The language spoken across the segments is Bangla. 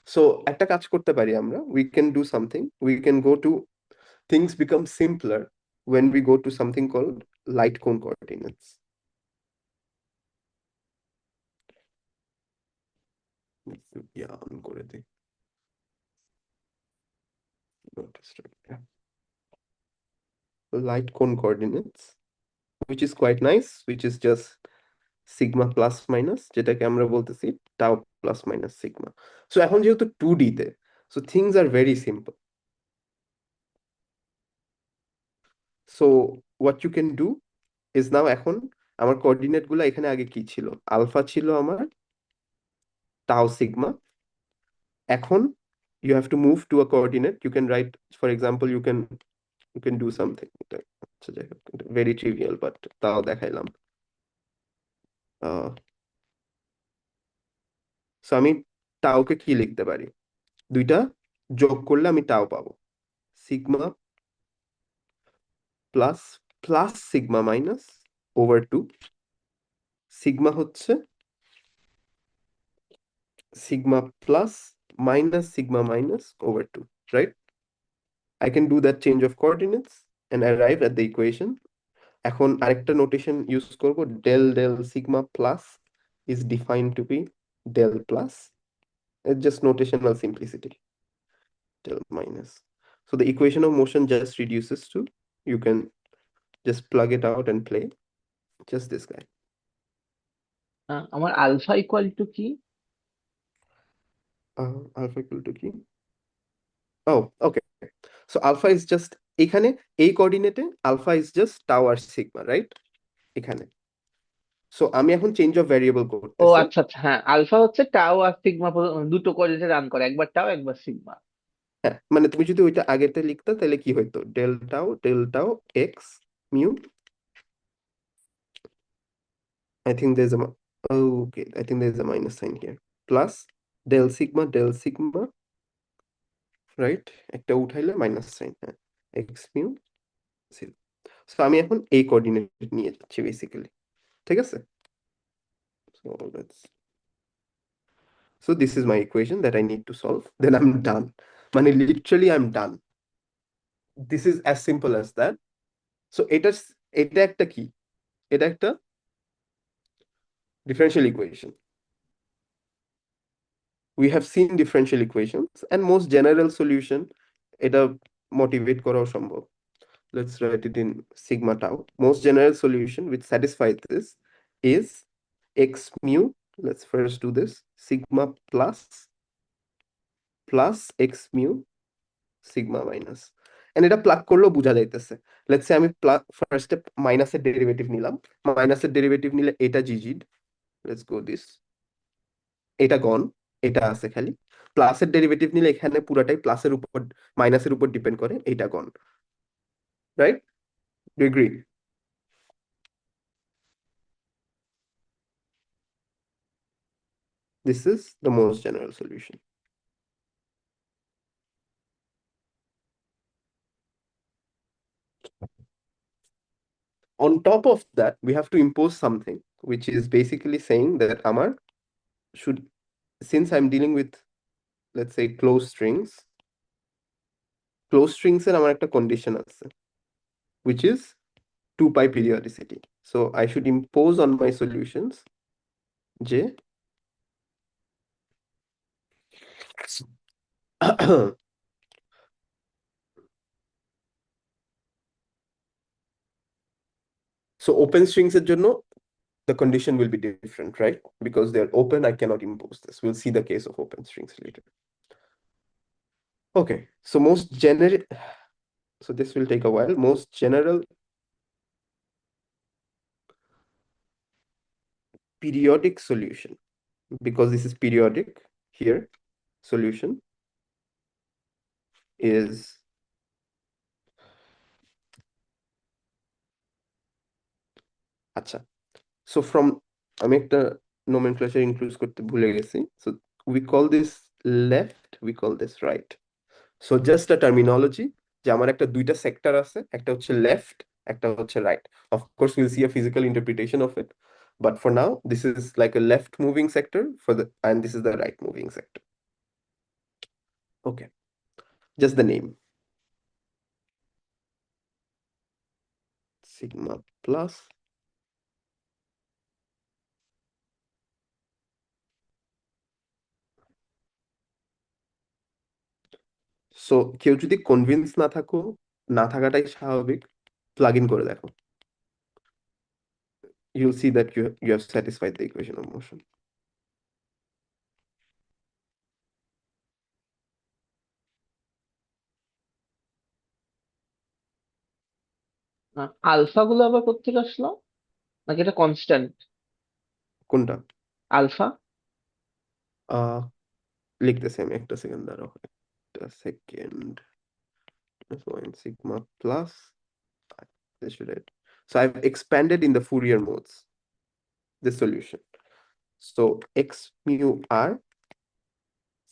So একটা কাজ করতে পারি আমরা, we can do something, we can go to, things become simpler when we go to something called light cone coordinates. Yeah, on করে দিই। Light cone coordinates, which is quite nice, which is just sigma plus minus, যেটাকে আমরা বলতেছি tau plus minus sigma. So এখন যেহেতু 2D তে, so things are very simple. So what you can do is now এখন আমার কোঅর্ডিনেট গুলো এখানে আগে কি ছিল, আলফা ছিল আমার tau sigma। এখন you have to move to a coordinate, you can write, for example, you can do something, আচ্ছা যাই হোক, very trivial, but তাও দেখাইলাম। সো আমি টাওকে কি লিখতে পারি, দুইটা যোগ করলে আমি টাও পাবো, sigma plus plus sigma minus over 2, sigma হচ্ছে sigma plus minus sigma minus over 2, right? I can do that change of coordinates and arrive at the equation. এখন আরেকটা নোটেশন ইউজ করব, del del sigma plus is defined to be del plus. It's just notational simplicity. Del minus. So the equation of motion just reduces to, you can just plug it out and play. Just this guy. আমার আলফা ইকুয়াল টু কি? Alpha equal to key. Oh, okay. So alpha is just এখানে এই কোঅর্ডিনেটে alpha is just tau R sigma, right? এখানে। So আমি এখন চেঞ্জ অফ ভ্যারিয়েবল ও করতেছি। আচ্ছা আচ্ছা, হ্যাঁ, আলফা হচ্ছে টাও আর সিগমা, দুটো কোঅর্ডিনেটে রান করে, একবার টাও একবার সিগমা। হ্যাঁ, মানে তুমি যদি ওইটা আগেতে লিখতে তাহলে কি হইতো, del tau x mu, I think there's a okay, I think there's a minus sign here, plus del sigma, right? একটা উঠাইলে মাইনাস সাইন, হ্যাঁ, এক্স মিউ জিরো। সো আমি এখন এই কোঅর্ডিনেট নিয়ে যাচ্ছি বেসিক্যালি, ঠিক আছে? So let's, so this is my equation that I need to solve, then I'm done, মানে literally I'm done. This is as simple as that. So এটা একটা কি, এটা একটা differential equation. We have seen differential equations and most general solution এটা মোটিভেট করাও সম্ভব। Let's write it in sigma tau. Most general solution which satisfies this is x mu. Let's first do this. Sigma plus x mu sigma minus. And এটা প্লাগ করলেও বোঝা যাইতেছে। Let's say আমি ফার্স্টে মাইনাসের ডেরিভেটিভ নিলাম, মাইনাসের ডেরিভেটিভ নিলে এটা জিজিড, লেটস গো দিস, এটা গন, এটা আছে খালি। প্লাসের ডেরিভেটিভ নিলে এখানে পুরাটাই প্লাসের উপর মাইনাসের উপর ডিপেন্ড করে, এটা gone, right? Do agree? This is the most general solution. On top of that, we have to impose something, which is basically saying that Amar should, since I'm dealing with, let's say, closed strings এর আমার একটা condition আছে, which is 2 pi periodicity. So I should impose on my solutions যে so open strings এর জন্য the condition will be different, right? Because they're open, I cannot impose this. We'll see the case of open strings later. Okay, so most generic, so this will take a while. Most general periodic solution, because this is periodic here, solution is আচ্ছা, so from আমি একটা nomenclature include করতে ভুলে গেছি, so we call this left, we call this right. So just a terminology, যে আমার একটা দুইটা সেক্টর আছে, একটা হচ্ছে লেফট, একটা হচ্ছে right. Of course we'll see a physical interpretation of it, but for now this is like a left moving sector for the, and this is the right moving sector. Okay, just the name. Sigma plus. So কেউ যদি কনভিন্স না থাকাটাই স্বাভাবিক, প্লাগ ইন করে দেখো, you'll see that you have satisfied the equation of motion. Alpha গুলো আবার কোত্থেকে আসলো, নাকি এটা কনস্ট্যান্ট? কোনটা? আলফা। আহ লিখতেছি আমি, একটা সেকেন্ড দাঁড়াও, একটা second. One sigma plus, this should it. So I've expanded in the Fourier modes the solution. So x mu r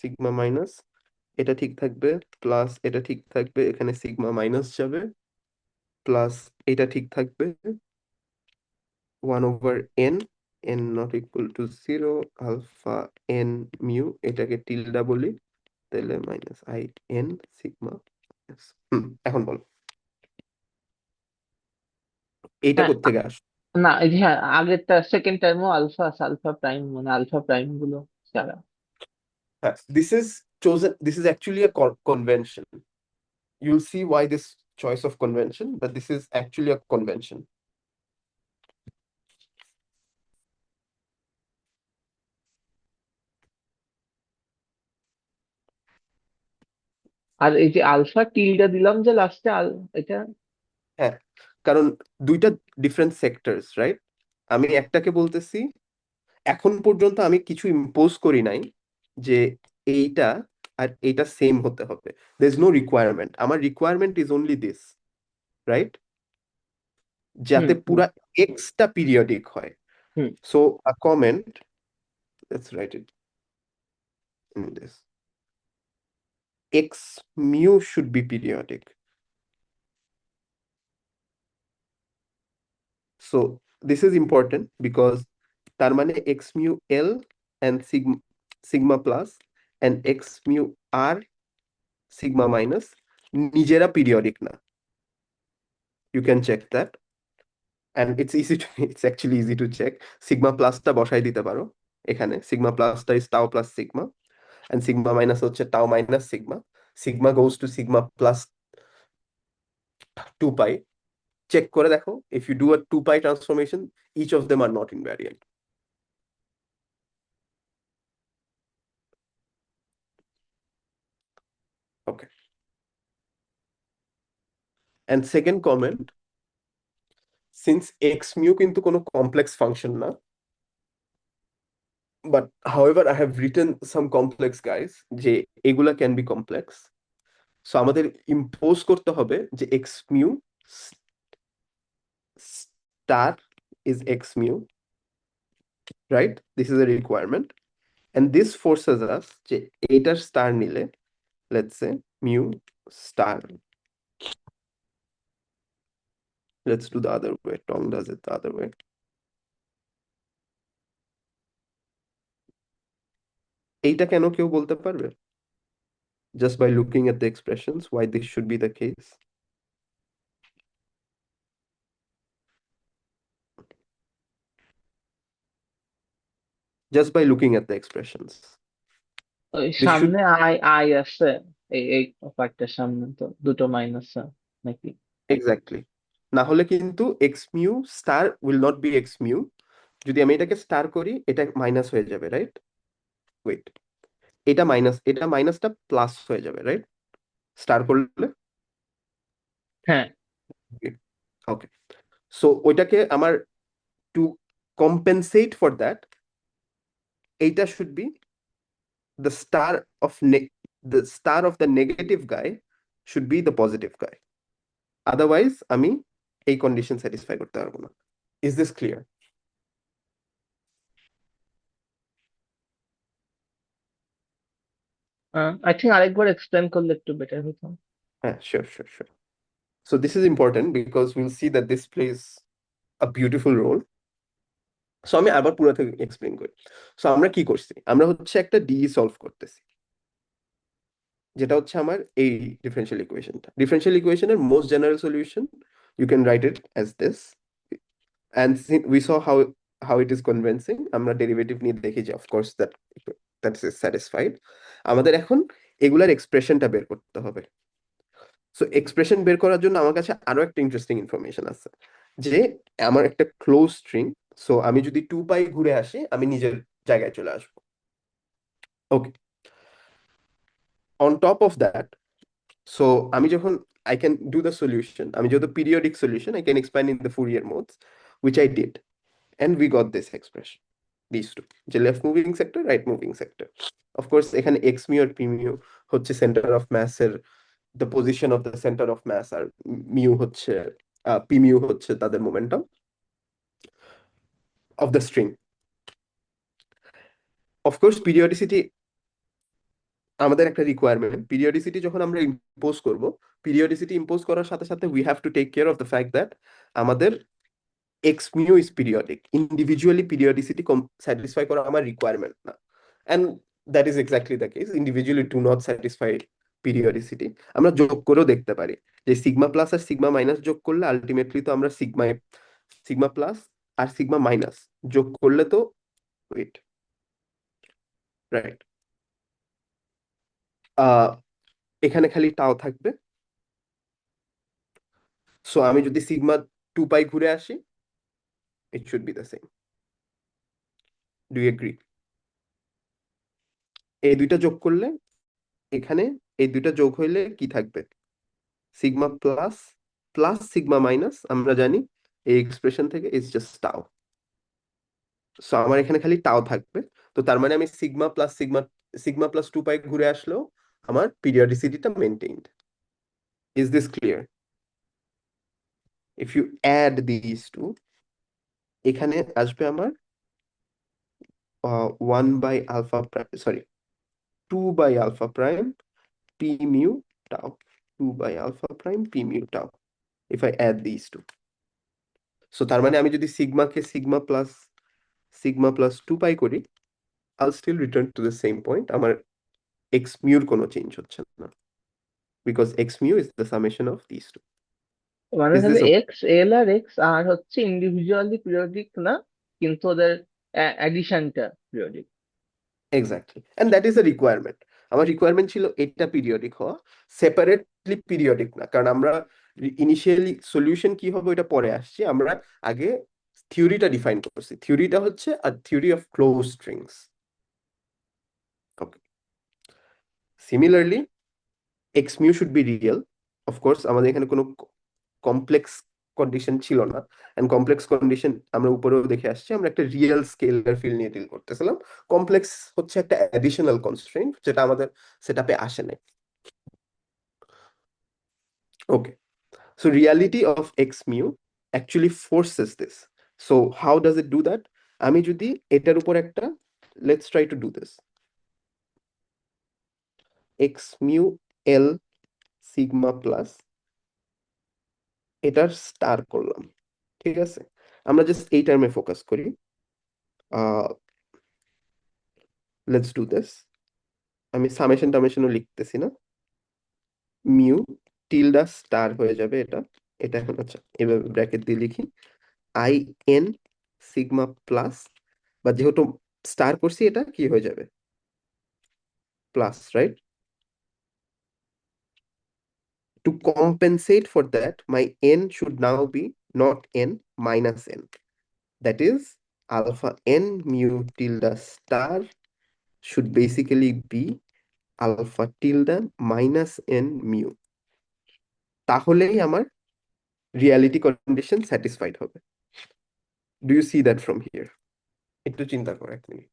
sigma minus, এটা ঠিক থাকবে, প্লাস এটা ঠিক থাকবে, এখানে সিগমা মাইনাস যাবে, প্লাস এটা ঠিক থাকবে, 1/n, n not equal to 0, alpha n mu, এটাকে টিল্ডা বলি, তাহলে মাইনাস i n সিগমা। এখন বলো এইটা হ্যাঁ, কোত্থেকে আসে? না এই যে হ্যাঁ, আগেরটা সেকেন্ড টাইমও আলফা, আলফা প্রাইম মানে আলফা প্রাইম গুলো ছাড়া। This is chosen, this is actually a convention. You'll see why this choice of convention, but this is actually a convention. আর এই যে আলফা টিলটা দিলাম যে লাস্টে এটা। হ্যাঁ, কারণ দুইটা ডিফারেন্ট সেক্টরস, রাইট? আমি একটাকে বলতেছি, এখন পর্যন্ত আমি কিছু ইম্পোজ করি নাই যে এইটা আর এইটা সেম হতে হবে। দের ইজ নো রিকোয়ারমেন্ট, আমার requirement is only this, right? Hmm যাতে হুম পুরা এক্সটা পিরিয়ডিক হয়। Hmm. So uh comment, let's write it in this, x mu should be periodic. So this is important because তার মানে x mu L and sigma plus and x mu R sigma minus নিজেরা periodic না. You can check that, and it's easy to it's actually easy to check. Sigma plus টা বসাই দিতে পারো এখানে, sigma plus টা is tau plus sigma and sigma minus হচ্ছে tau minus sigma. Sigma goes to sigma plus 2 pi. Check করে দেখো, if you do a 2 pi transformation, each of them are not invariant. Okay. And second comment, since x mu কিন্তু কোনো complex function না, but however I have written some complex guys যে এগুলা can be complex, so আমাদের impose করতে হবে যে x mu star is x mu, right? This is a requirement, and this forces us যে এইটার star নিলে, let's say mu star, let's do the other way, Tom does it the other way. এইটা কেন কেউ বলতে পারবে? Just by looking at the expressions, why this should be the case? Just by looking at the expressions. ওই This should, সামনে আই আই আছে, এই পার্টটার সামনে তো দুটো মাইনাস নাকি? exactly. না হলে কিন্তু x mu star will not be x mu. যদি আমি এটাকে স্টার করি, এটা মাইনাস হয়ে যাবে, রাইট? ওয়েট, এটা মাইনাস, এটা মাইনাসটা প্লাস হয়ে যাবে, রাইট? স্টার করলে, হ্যাঁ ওকে। সো ওইটাকে আমার, টু কম্পেনসেট ফর দ্যাট, এইটা should be the star of the star of the negative guy should be the positive guy. Otherwise আমি এই কন্ডিশন স্যাটিসফাই করতে পারবো না। Is this clear? I think আরেকবার এক্সপ্লেন করলে একটু বেটার হতো। হ্যাঁ, sure, sure, sure. So this is important because we'll see that this plays a beautiful role. So আমি আবার পুরো থেকে এক্সপ্লেন করি। সো আমরা কি করছি, আমরা হচ্ছে একটা ডিই সলভ করতেছি, যেটা হচ্ছে আমার এই ডিফারেনশিয়াল ইকুয়েশনের most general solution, you can write it as this, and we saw how it is convincing. আমরা ডেরিভেটিভ নিয়ে দেখি যে অফকোর্স দ্যাট ইজ স্যাটিসফাইড। আমাদের এখন এগুলার এক্সপ্রেশনটা বের করতে হবে। সো এক্সপ্রেশন বের করার জন্য আমার কাছে আরো একটা ইন্টারেস্টিং ইনফরমেশন আছে, যে আমার একটা ক্লোজ স্ট্রিং, সো আমি যদি 2 পাই ঘুরে আসি আমি নিজের জায়গায় চলে আসবো। Okay, on top of that, so আমি যখন I can do the solution, আমি যেহেতু periodic solution I can expand in the Fourier modes, which I did, and we got this expression, these two, যে left moving sector, right moving sector. Of course এখানে x mu আর p mu হচ্ছে center of mass এর, the position of the center of mass, R mu হচ্ছে p mu হচ্ছে তাদের momentum of the string. Of course periodicity আমাদের একটা রিকোয়ারমেন্ট, পিরিয়ডিসিটি যখন আমরা ইম্পোজ করব, পিরিয়ডিসিটি ইম্পোজ করার সাথে সাথে we have to take care of the fact that আমাদের x mu is periodic, individually periodicity satisfy করা আমার রিকোয়ারমেন্ট না, and that is exactly the case, individually do not satisfy periodicity. আমরা যোগ করেও দেখতে পারি যে সিগমা প্লাস আর সিগমা মাইনাস যোগ করলে আলটিমেটলি তো আমরা সিগমা প্লাস আর সিগমা মাইনাস যোগ করলে তো, ওয়েট, রাইট, এখানে খালি টাও থাকবে। সো আমি যদি সিগমা 2 পাই ঘুরে আসি, it should be the same. Do you agree? এই দুইটা যোগ করলে এখানে, এই দুইটা যোগ হইলে কি থাকবে? Sigma plus plus sigma minus, আমরা জানি এই এক্সপ্রেশন থেকে ইজ জাস্ট টাও। সো আমার এখানে খালি টাও থাকবে। তো তার মানে আমি সিগমা প্লাস 2 পাই ঘুরে আসলেও আমার পিরিয়ডিসিটিটা maintained. Is this clear? If you add this to, এখানে আসবে আমার 1/α prime, sorry, 2/α prime p mu tau, 2/α prime p mu tau, if I add these two. So তার মানে আমি যদি সিগমা প্লাস 2 পাই করি, I'll still return to the same point. আমার x mu এর কোনো চেঞ্জ হচ্ছে না, because x mu is the summation of these two. মানে Is তাহলে this okay? এক্স এল আর এক্স আর হচ্ছে ইন্ডিভিজুয়ালি পিরিয়ডিক না, কিন্তু ওদের অ্যাডিশনটা পিরিয়ডিক। Exactly. And that is a requirement. আমার রিকোয়ারমেন্ট ছিল এটা পিরিয়ডিক হওয়া, সেপারেটলি পিরিয়ডিক না, কারণ আমরা ইনিশিয়ালি সলিউশন কি হবে ওটা পরে আসছি, আমরা আগে থিওরিটা ডিফাইন করছি। থিওরিটা হচ্ছে a theory of closed strings. Okay. Similarly, x mu should be real. Of course আমাদের এখানে কোনো কমপ্লেক্স কন্ডিশন ছিল না, এন্ড কমপ্লেক্স কন্ডিশন আমরা উপরেও দেখে আসছি, আমরা একটা রিয়েল স্কেলার ফিল্ড নিয়ে ডিল করতেছিলাম। কমপ্লেক্স হচ্ছে একটা অ্যাডিশনাল কনস্ট্রেইন্ট যেটা আমাদের সেটআপে আসে নাই। Okay, so reality of x mu actually forces this. So how does it do that? আমি যদি এটার উপর একটা, let's try to do this, x mu l sigma plus, এটার স্টার করলাম, ঠিক আছে? আমরা জাস্ট এই টার্মে ফোকাস করি। Let's do this. আমি সামেশন টামেশনও লিখতেছি না, মিউ টিলডা স্টার হয়ে যাবে এটা। এটা এখন আচ্ছা এভাবে ব্র্যাকেট দিয়ে লিখি, আই এন সিগমা প্লাস, বা যেহেতু স্টার করছি এটা কি হয়ে যাবে, plus, right? To compensate for that, my n should now be not n, minus n. That is, alpha n mu tilde star should basically be alpha tilde minus n mu. তাহলেই আমার রিয়ালিটি কন্ডিশন স্যাটিসফাইড হবে। Do you see that from here? একটু চিন্তা করো 1 মিনিট।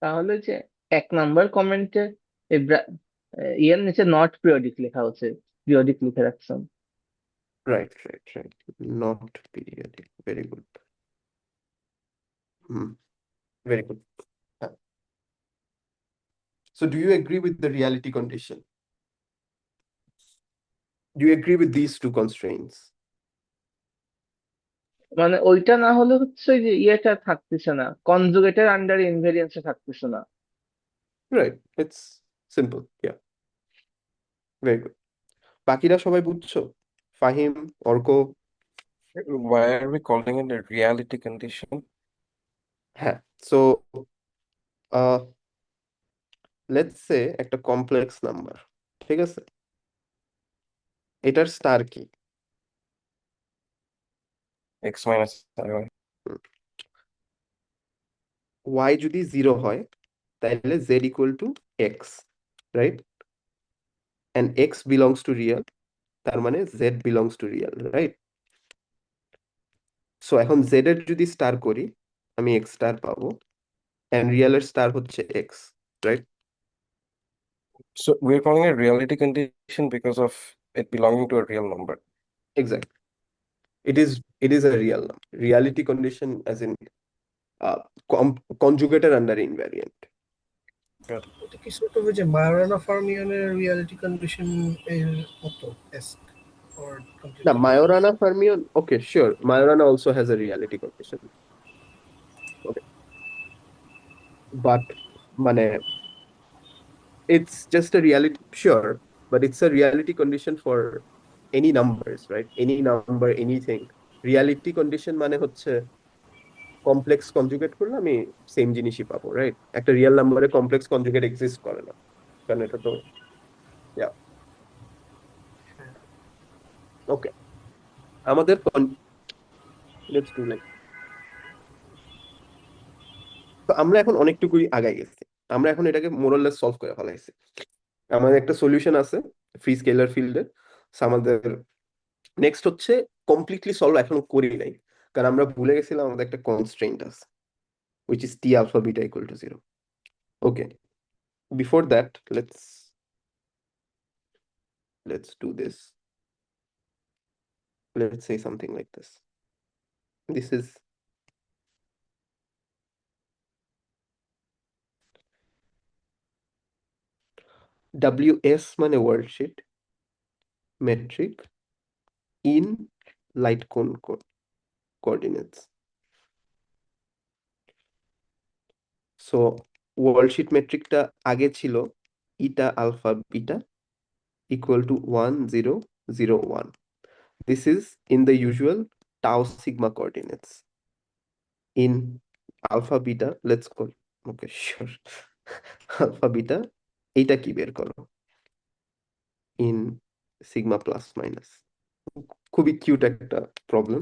তাহলে যে 1 নাম্বার কমেন্টে ইয়ের নিচে নট পিরিয়ডিক লেখা হচ্ছে, পিরিয়ডিক লিখে রাখছেন। Right, right, right, not periodic, very good. Hmm, very good. So do you agree with the reality condition? Do you agree with these two constraints? মানে ওইটা না হলে হচ্ছে ওই যে ইয়েটা থাকতেছে না, কনজুগেটের আন্ডার ইনভেরিয়েন্সে থাকতেছে না। Right. It's simple. Yeah. Very good. বাকিরা সবাই বুঝছো? Fahim, Arko? Why are we calling it a reality condition? হ্যাঁ। সো লেটস সে একটা কমপ্লেক্স নাম্বার, ঠিক আছে? এটার স্টার কি? X minus I. ওয়াই যদি 0 হয় তাহলে Z equal to x, right? And x belongs to real, তার মানে Z belongs to real, right? So এখন জেড এর যদি স্টার করি আমি এক্স স্টার পাবো, অ্যান্ড রিয়েলের স্টার হচ্ছে x, right? So we're calling it reality condition because of it belonging to a real number. Exact. it is a real number. Reality condition as in conjugated under invariant. Good. এটা কি sort of ওই যে মায়োরানা ফার্মিয়নের রিয়ালিটি কন্ডিশন এর মতো ask or Now, completely Majorana fermion, okay, sure. Majorana also has a reality condition. Okay. But মানে it's just a reality, sure, but it's a reality condition for any numbers, right? Any number, anything. Reality condition মানে হচ্ছে কমপ্লেক্স কনজুগেট করলে আমি সেম জিনিসই পাবো, রাইট? একটা রিয়েল নাম্বারে কমপ্লেক্স কনজুগেট এক্সিস্ট করে না, কারণ এটা তো, ওকে। আমাদের লেটস ডু লাইক, তো আমরা এখন অনেকটুকুই আগাই গেছি। আমরা এখন এটাকে মোরলেস সলভ করে ফেলাইছি। আমাদের একটা সলিউশন আছে ফ্রি স্কেলার ফিল্ডে। আমাদের নেক্সট হচ্ছে কমপ্লিটলি সলভ এখনো করি নাই, কারণ আমরা ভুলে গেছিলাম আমাদের একটা কনস্ট্রেইন্ট আছে, which is t alpha beta equal to 0. Okay, before that let's do this. Let's say something like this. This is WS মানে worldsheet metric in light cone coordinates. So worldsheet metricটা আগে ছিল eta alpha beta equal to 1 0 0 1. This is in the usual tau sigma coordinates. In alpha beta, let's call, okay, sure. Alpha beta, এইটা কি বের করো? In sigma plus minus. খুবই কিউট একটা প্রবলেম,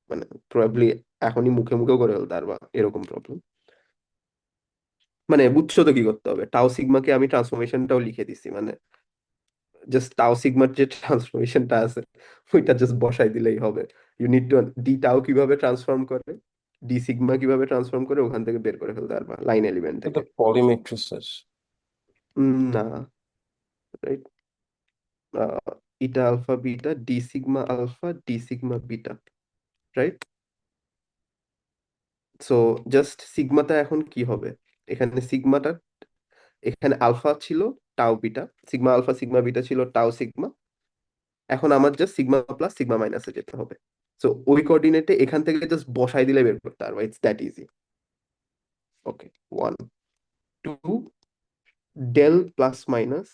মানে প্রবাবলি এখনই মুখে মুখেও করে ফেলতে পারবা এরকম প্রবলেম। মানে বুঝছো তো কি করতে হবে? টাও সিগমাকে আমি ট্রান্সফরমেশনটাও লিখে দিছি, মানে জাস্ট টাও সিগমার যে ট্রান্সফরমেশনটা আছে ওইটা জাস্ট বসাই দিলেই হবে। ইউ নিড টু ডি টাও কিভাবে ট্রান্সফর্ম করে, ডি সিগমা কিভাবে ট্রান্সফর্ম করে, ওখান থেকে বের করে ফেলতে পারবা লাইন এলিমেন্ট So থেকে। the polymatrices. না, right? Eta alpha beta d sigma alpha d sigma beta, right? So just সিগমাটা এখন কি হবে? এখানে সিগমাটা, এখানে আলফা ছিল tau beta, sigma alpha sigma beta ছিল টাও সিগমা। এখন আমার জাস্ট সিগমা প্লাস সিগমা মাইনাসে যেতে হবে। সো ওই কোঅর্ডিনেটে এখান থেকে জাস্ট বসাই দিলে বের করতে পারবো। It's that easy. Okay, 1 2 del plus minus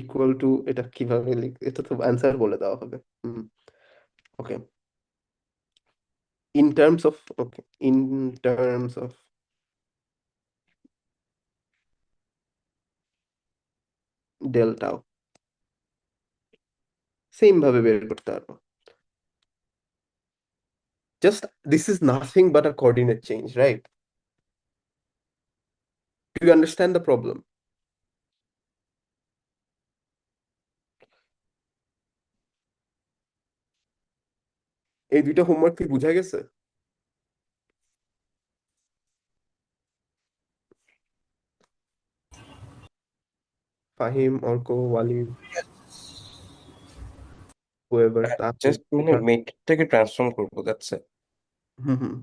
equal to, এটা কিভাবে লিখ, এটা তো অ্যান্সার বলে দেওয়া হবে। Okay, in terms of, okay, in terms of delta same ভাবে বের করতে পারবো। Just this is nothing but a coordinate change, right? Do you understand the problem? এই দুইটা হোমওয়ার্ক কি বুঝা গেছে? ফাহিম, অর্ক, ওয়ালিদ, whoever, তাপস, Just মানে মেট্রিকটাকে ট্রান্সফর্ম করবো, that's it. Hmm.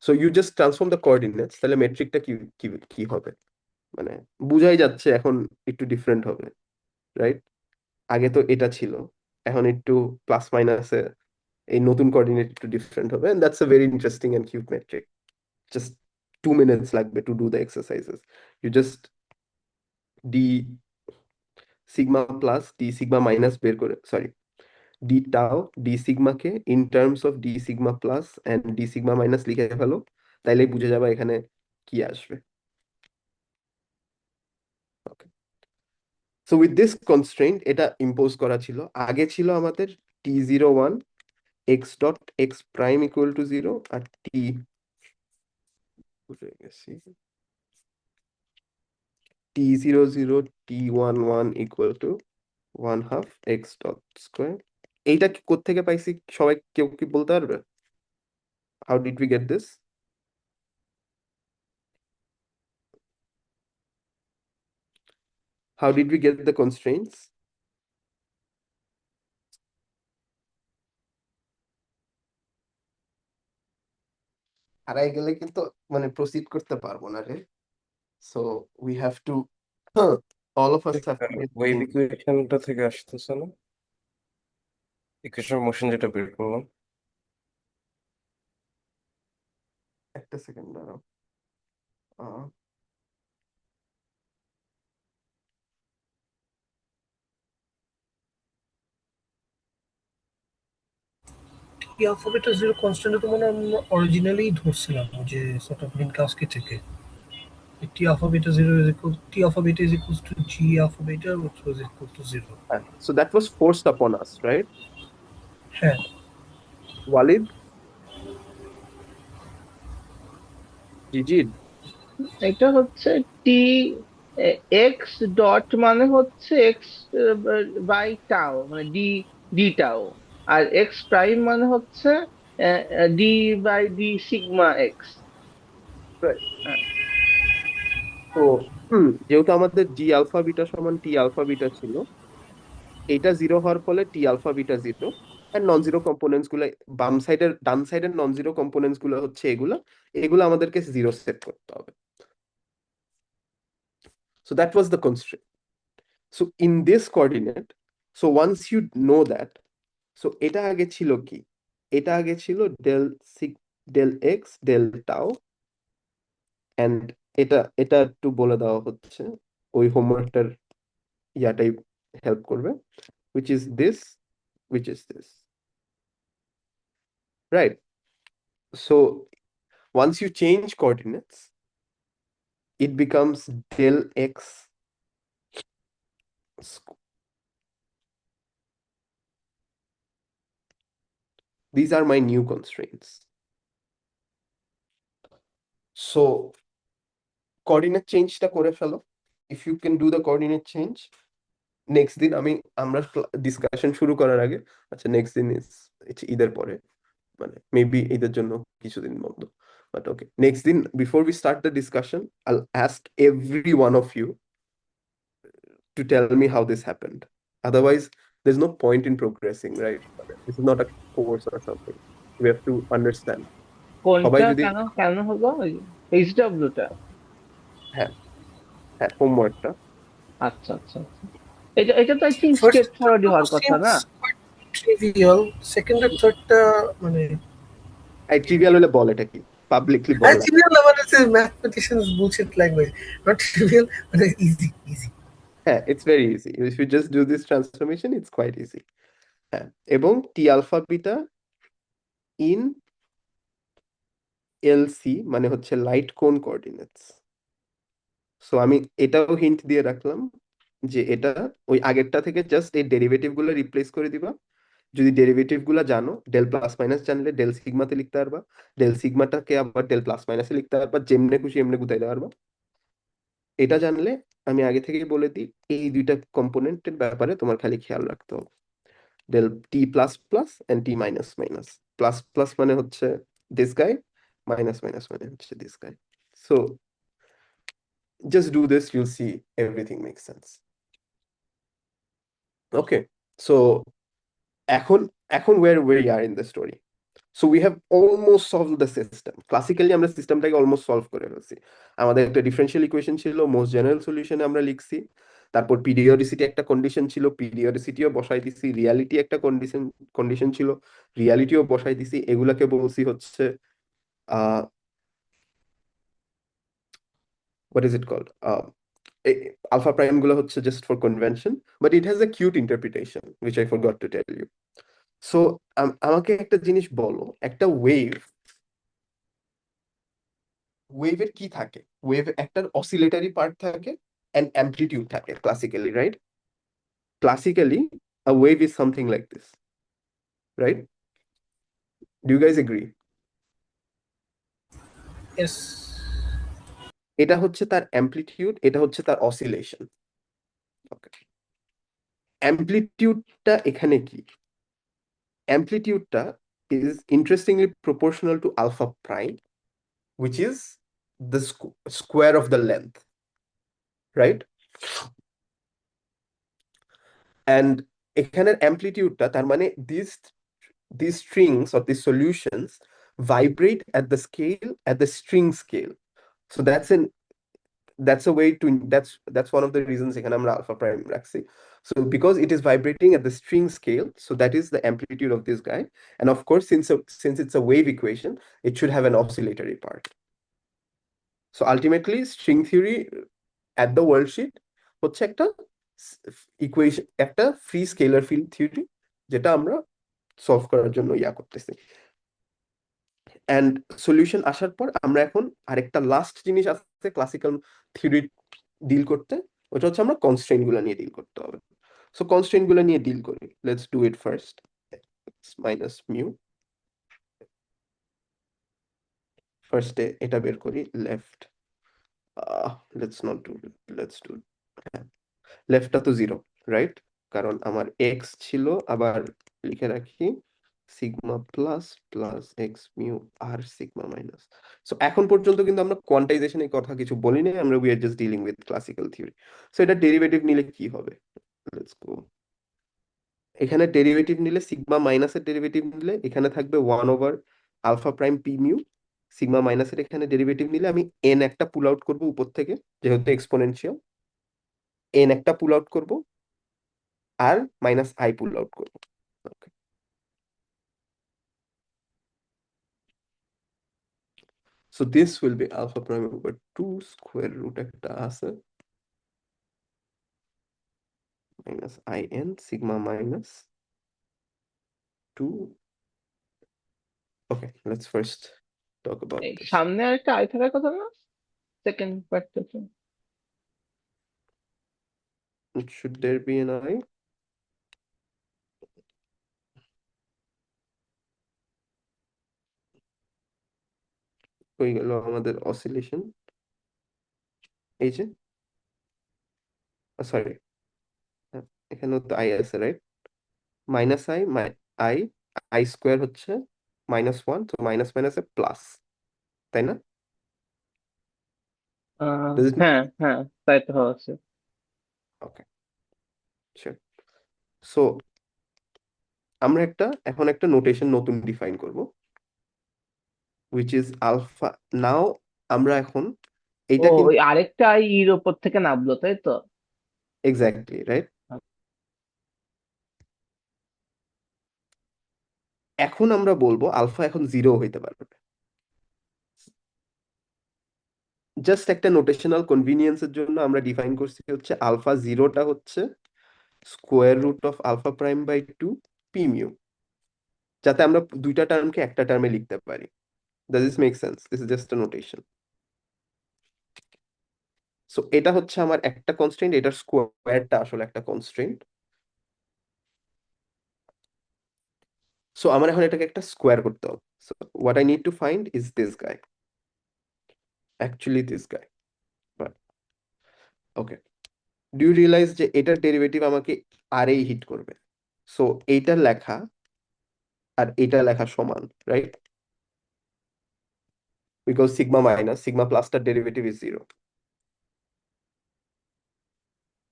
So you just transform the coordinates, তাহলে মেট্রিকটা কি কি কি হবে? মানে বুঝাই যাচ্ছে, এখন একটু ডিফারেন্ট হবে। রাইট? আগে তো এটা ছিল, এখন একটু প্লাস মাইনাসে এই নতুন কোঅর্ডিনেট একটু ডিফারেন্ট হবে, and that's a very interesting and cute metric. Just 2 minutes লাগবে to do the exercises. You just d sigma plus d sigma minus বের করে, sorry, d tau d sigma K in terms of d sigma plus and d sigma minus লিখে ফেলো, তাইলেই বুঝে যাবে এখানে কি আসবে। Okay. So with this constraint এটা ইম্পোজ করা ছিল, আগে ছিল আমাদের t01 x dot x prime equal to 0 আর ভুলে গেছি, t00 t11 equal to 1/2 x dot square। এইটা কি কোত্থেকে পাইছি সবাই কেউ কি বলতে পারবে? How did we get this? How did we get the constraints? হারাই গেলে কিন্তু মানে প্রসিড করতে পারবো না রে। So we have to all of us have to wave ইকুয়েশনটা থেকে আসতেছে না, ইকুয়েশন মোশন যেটা বের করলাম। একটা সেকেন্ড দাঁড়াও। টি আলফা বিটা জিরো কনস্ট্যান্ট তো মনে হয় আমরা অরিজিনালি ধরছিলাম যে সর্ট অফ মিনকাউস্কি থেকে T alpha beta zero is equal T alpha beta is equal to G alpha beta which was equal to 0. So that was forced upon us, right? হ্যাঁ, Walid, Gigi, এটা হচ্ছে টি এক্স ডট মানে হচ্ছে এক্স বাই টাও, মানে ডি ডি টাও, আর এক্স প্রাইম মানে হচ্ছে d by d sigma x. right? তো যেহেতু আমাদের জি আলফা বিটা সমান টি আলফা বিটা ছিল, এটা জিরো হওয়ার ফলে টি আলফা বিটা জিরো, আর নন জিরো কম্পোনেন্টস গুলো বাম সাইডের ডান সাইডের নন জিরো কম্পোনেন্টস গুলো হচ্ছে এগুলো, এগুলো আমাদেরকে জিরো সেট করতে হবে। So that was the constraint. So in this coordinate, so once you know that, so এটা আগে ছিল কি, এটা আগে ছিল del x del tau, and এটা এটা একটু বলে দেওয়া হচ্ছে, ওই হোমওয়ার্কটার ইয়াটাই হেল্প করবে, which is this, which is this, right? So once you change coordinates, it becomes del x these are my new constraints. So coordinate change টা করে ফেলো, if you can do the coordinate change, next দিন আমরা ডিসকাশন শুরু করার আগে, আচ্ছা নেক্সট দিন ঈদের পরে, মানে মেবি ঈদের জন্য কিছুদিন বন্ধ, বাট ওকে, নেক্সট দিন before we start the discussion, I'll ask every one of you to tell me how this happened. Otherwise, there's no point in progressing, right? This is not a course or something. We have to understand. সবাই কোনটা যদি কেন কেন হলো এইচডব্লিউটা? হ্যাঁ হ্যাঁ হোমওয়ার্কটা, আচ্ছা আচ্ছা আচ্ছা, এটা এটা তো I think first state forward হওয়ার কথা না? ট্রিভিয়াল, সেকেন্ড আর থার্ডটা মানে এই ট্রিভিয়াল হলে বল এটা কি, পাবলিকলি বল। ট্রিভিয়াল না, মানে ম্যাথমেটিশিয়ানস বুলশিট ল্যাঙ্গুয়েজ, নট ট্রিভিয়াল, মানে ইজি ইজি। হ্যাঁ, it's very easy. If you just do this transformation, it's quite easy. হ্যাঁ, এবং টি আলফা বিটা ইন এলসি মানে হচ্ছে লাইট কোন কোঅর্ডিনেটস। সো আমি এটাও হিন্ট দিয়ে রাখলাম যে এটা ওই আগেরটা থেকে জাস্ট এই ডেরিভেটিভ গুলো রিপ্লেস করে দিবা। যদি ডেরিভেটিভ গুলো জানো, ডেল প্লাস মাইনাস জানলে ডেল সিগমাতে লিখতে পারবা, ডেল সিগমাটাকে আবার ডেল প্লাস মাইনাসে লিখতে পারবা, যেমনে খুশি এমনি গুতাইতে পারবা। এটা জানলে আমি আগে থেকেই বলে দিই, এই দুইটা কম্পোনেন্টের ব্যাপারে তোমার খালি খেয়াল রাখতে হবে, del t plus plus and t minus minus. Plus plus মানে হচ্ছে this guy, minus minus মানে হচ্ছে this guy. So just do this, you'll see everything makes sense. Okay, so এখন where we are in the story. So we have almost solved the system. Classically আমরা সিস্টেমটাকে অলমোস্ট সলভ করে ফেলছি। আমাদের একটা ডিফারেনশিয়াল ইকুয়েশন ছিল, মোস্ট জেনারেল সলিউশনে আমরা লিখছি, তারপর পিরিয়ডিসিটি একটা কন্ডিশন ছিল, পিরিয়ডিসিটিও বসাই দিছি, রিয়ালিটি একটা কন্ডিশন কন্ডিশন ছিল, রিয়ালিটিও বসাই দিছি। এগুলাকে বলছি হচ্ছে what is it called? Alpha prime গুলো হচ্ছে just for convention, but it has a cute interpretation, which I forgot to tell you. So আমাকে একটা জিনিস বলো, একটা ওয়েভের কি থাকে? ওয়েভ একটা অসিলেটরি পার্ট থাকে and amplitude থাকে classically, right? Classically, a wave is something like this, right? Do you guys agree? Yes. এটা হচ্ছে তার অ্যামপ্লিটিউড, এটা হচ্ছে তার অসিলেশন। ওকে, অ্যামপ্লিটিউডটা এখানে কি? অ্যামপ্লিটিউডটা is interestingly proportional to alpha prime, which is the square of the length, right? And এখানের অ্যামপ্লিটিউডটা তার মানে these strings or these solutions vibrate at the scale, at the string scale. So that's a way to that's one of the reasons এখানে আমরা alpha prime রাখছি. So because it is vibrating at the string scale, so that is the amplitude of this guy. And of course, since it's a wave equation, it should have an oscillatory part. So ultimately, string theory at the worldsheet হচ্ছে একটা ইকুয়েশন, একটা ফ্রি স্কেলার ফিল্ড থিওরি, যেটা আমরা সলভ করার জন্য করতেছি। অ্যান্ড সলিউশন আসার পর আমরা এখন আরেকটা লাস্ট জিনিস আছে ক্লাসিক্যাল থিওরি ডিল করতে, ওটা হচ্ছে আমরা কনস্ট্রেইন্ট গুলো নিয়ে ডিল করতে হবে। সো কনস্ট্রেইন্ট গুলো নিয়ে ডিল করি, let's do it first. Minus mu, ফার্স্টে এটা বের করি, left let's not do, let's do, লেফটটা তো জিরো, রাইট? কারণ আমার এক্স ছিল, আবার লিখে রাখি sigma plus plus x mu আর সিগমা মাইনাস। সো এখন পর্যন্ত কিন্তু আমরা কোয়ান্টাইজেশনের কথা কিছু বলি নাই, আমরা we are just dealing with classical theory. So এটা ডেরিভেটিভ নিলে কি হবে? Let's go. এখানে ডেরিভেটিভ নিলে, সিগমা মাইনাসের ডেরিভেটিভ নিলে এখানে থাকবে 1/, alpha prime p mu. Sigma মাইনাসের এখানে ডেরিভেটিভ নিলে আমি এন একটা পুল আউট করবো উপর থেকে, যেহেতু এক্সপোনেনশিয়াল, এন একটা পুল আউট করবো আর মাইনাস আই পুল আউট করবো। Okay. So this will be alpha prime over 2 square root একটা আছে minus in sigma minus 2. Okay, let's first talk about এই this. সামনে আরেকটা আই থাকার কথা না, সেকেন্ড পার্টটা? Should there be an I? হয়ে গেল আমাদের অসিলেশন, এই যে সরি, এখানেও তো আই আছে, right? Minus I, I square হচ্ছে -1, তো মাইনাস মাইনাসে প্লাস, তাই না? Does it make হ্যাঁ হ্যাঁ, তাই তো হচ্ছে। okay, sure. So আমরা এখন একটা নোটেশন নতুন ডিফাইন করব, which is alpha. Now আমরা এখন ও, এইটা কিন্তু ওই আরেকটা আই ইর ওপর থেকে নামলো, তাই তো? Exactly right. এখন আমরা বলবো আলফা এখন জিরো হইতে পারবে, জাস্ট একটা নোটেশনাল কনভিনিয়েন্সের জন্য আমরা ডিফাইন করছি হচ্ছে আলফা জিরোটা হচ্ছে square root of alpha prime by 2 p mu, যাতে আমরা দুইটা টার্মকে একটা টার্মে লিখতে পারি। Does this make sense? This is just a notation. So এটা হচ্ছে আমার একটা কনস্ট্রেন্ট, এটার স্কোয়ারটা আসলে একটা কনস্ট্রেন্ট। সো আমার এখন এটাকে একটা স্কোয়ার করতে হবে। So what I need to find is this guy, actually this guy. Okay, do you realize যে এটার ডেরিভেটিভ আমাকে আর এই হিট করবে? সো এইটা লেখা আর এটা লেখা সমান, right? Because sigma minus sigma প্লাসটার derivative is zero.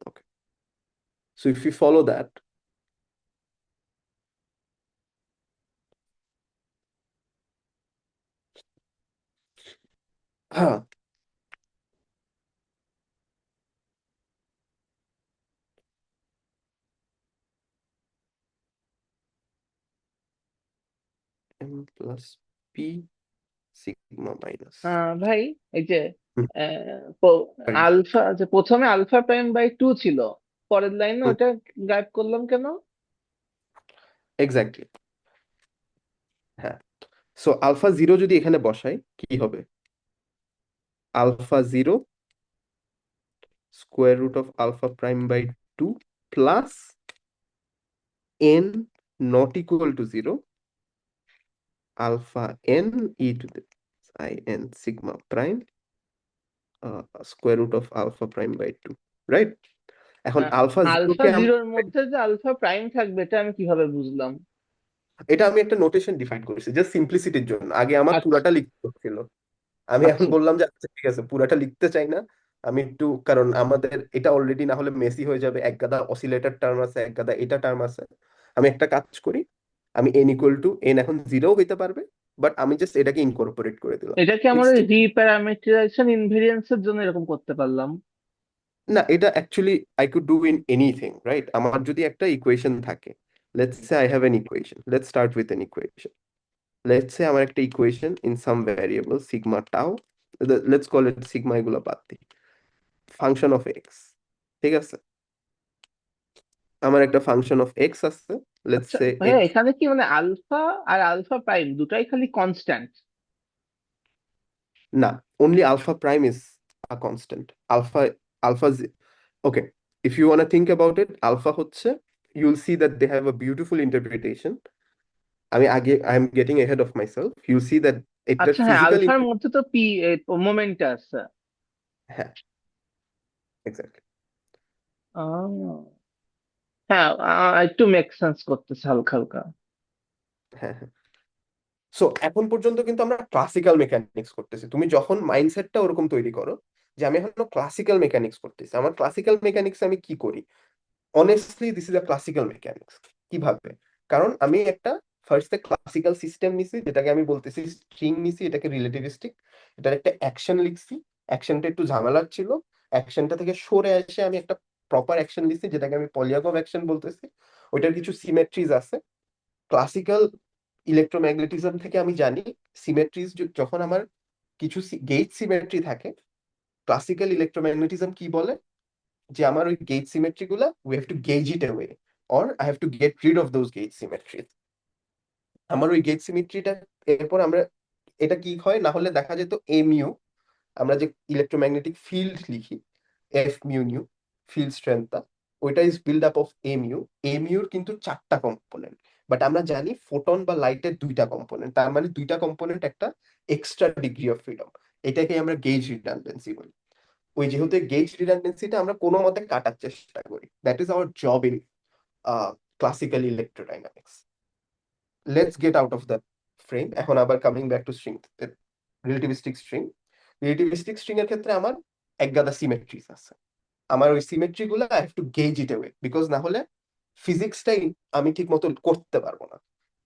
Okay, so if you follow that, হ্যাঁ, প্লাস পি সিগমা মাইনাস ভাই, এই যে হুম আলফা, যে প্রথমে আলফা প্রাইম বাই 2 ছিল, পরের লাইনে হুম ওটা গায়েব করলাম কেন? এক্স্যাক্টলি। হ্যাঁ, সো আলফা জিরো যদি এখানে বসাই কি হবে? Alpha zero square root of alpha prime by two plus n not equal to 0 alpha n e to the I n sigma prime square root of alpha prime by 2, right? এখন আলফা আলফা জিরোকে আমরা জিরোর মধ্যে যে আলফা প্রাইম থাকবে এটা আমি কিভাবে বুঝলাম? এটা আমি একটা নোটেশন ডিফাইন করেছি জাস্ট সিম্পলিসিটির জন্য। আগে আমার আচ্ছা, পুরাটা লিখতে হচ্ছিল, আমি এখন আচ্ছা। বললাম যে আচ্ছা ঠিক আছে পুরাটা লিখতে চাই না আমি একটু, কারণ আমাদের এটা অলরেডি না হলে মেসি হয়ে যাবে, এক গাদা অসিলেটর টার্ম আছে, এক গাদা এটা টার্ম আছে। আমি একটা কাজ করি, আমি n ইকুয়াল টু n এখন জিরো হইতে পারবে, বাট আমি জাস্ট এটাকে ইনকর্পোরেট করে দিলাম। এটা কি আমার ইটস রিপ্যারামিটারাইজেশন ইনভেরিয়েন্স এর জন্য এরকম করতে পারলাম? না, এটা actually I could do in anything, right? আমার যদি একটা ইকুয়েশন থাকে, let's say I have an equation, let's start with an equation. Let's say আমার একটা equation in some variable sigma tau, let's call it sigma, এগুলো বাদ দিই, ফাংশন অফ এক্স, ঠিক আছে? আমার একটা ফাংশন অফ এক্স আছে, লেটস আচ্ছা সে ভাইয়া, এক্স। এখানে কি মানে আলফা আর আলফা প্রাইম দুটাই খালি কনস্ট্যান্ট? না, only alpha prime is a constant. Alpha okay, if you want to think about it, alpha হচ্ছে, you'll see that they have a beautiful interpretation. আমি আগে I am getting ahead of myself. You'll see that এটার আচ্ছা, হ্যাঁ, physical আলফার মধ্যে তো পি মোমেন্ট আছে। হ্যাঁ এক্স্যাক্টলি। আহ, হ্যাঁ, একটু মেক সেন্স করতেছে হালকা হালকা। হ্যাঁ হ্যাঁ। সো এখন পর্যন্ত কিন্তু আমরা ক্লাসিক্যাল মেকানিক্স করতেছি। তুমি যখন মাইন্ডসেটটা ওরকম তৈরি করো যে আমি এখন ক্লাসিক্যাল মেকানিক্স করতেছি, আমার ক্লাসিক্যাল মেকানিক্স আমি কি করি, honestly this is a classical mechanics. কিভাবে? কারণ আমি একটা ফার্স্টে ক্লাসিক্যাল সিস্টেম নিছি, যেটাকে আমি বলতেছি স্ট্রিং নিছি, এটাকে রিলেটিভিস্টিক, এটার একটা অ্যাকশন লিখছি, অ্যাকশনটা একটু ঝামেলার ছিল, অ্যাকশনটা থেকে সরে এসে আমি একটা প্রপার অ্যাকশন লিখছি যেটাকে আমি পলিয়াকভ অ্যাকশন বলতেছি। ওইটার কিছু সিমেট্রিজ আছে। ক্লাসিক্যাল ইলেকট্রোম্যাগনেটিজম থেকে আমি জানি সিমেট্রিজ যখন আমার কিছু গেজ সিমেট্রি থাকে, ক্লাসিক্যাল ইলেকট্রোম্যাগনেটিজম কি বলে যে আমার ওই গেজ সিমেট্রি গুলা we have to gauge it away, or I have to get rid of those gauge symmetries. আমার ওই গেজ সিমেট্রিটা, এরপর আমরা এটা কি হয় না হলে দেখা যেত এমিউ, আমরা যে ইলেকট্রোম্যাগনেটিক ফিল্ড লিখি এফ মিউ নিউ, ফিল্ড স্ট্রেংথটা, ওইটা ইজ বিল্ড আপ অফ এমিউ। এমিউর কিন্তু চারটা কম্পোনেন্ট, বাট আমরা জানি ফোটন বা লাইটের দুইটা কম্পোনেন্ট, তার মানে দুইটা কম্পোনেন্ট একটা এক্সট্রা ডিগ্রি অফ ফ্রিডম। এটাকে আমরা গেজ রিডান্ডেন্সি বলি। ওই যেহেতু গেজ রিডান্ডেন্সিটা আমরা কোনো মতে কাটার চেষ্টা করি, that is our job in classical electrodynamics. Let's get out of that frame. এখন আবার coming back to string, relativistic string. Relativistic string এর ক্ষেত্রে আমার এক গাদা সিমেট্রিজ আছে, আমার ওই সিমেট্রি গুলো I have to gauge it away, because না হলে ফিজিক্সটাই আমি ঠিক মতো করতে পারবো না।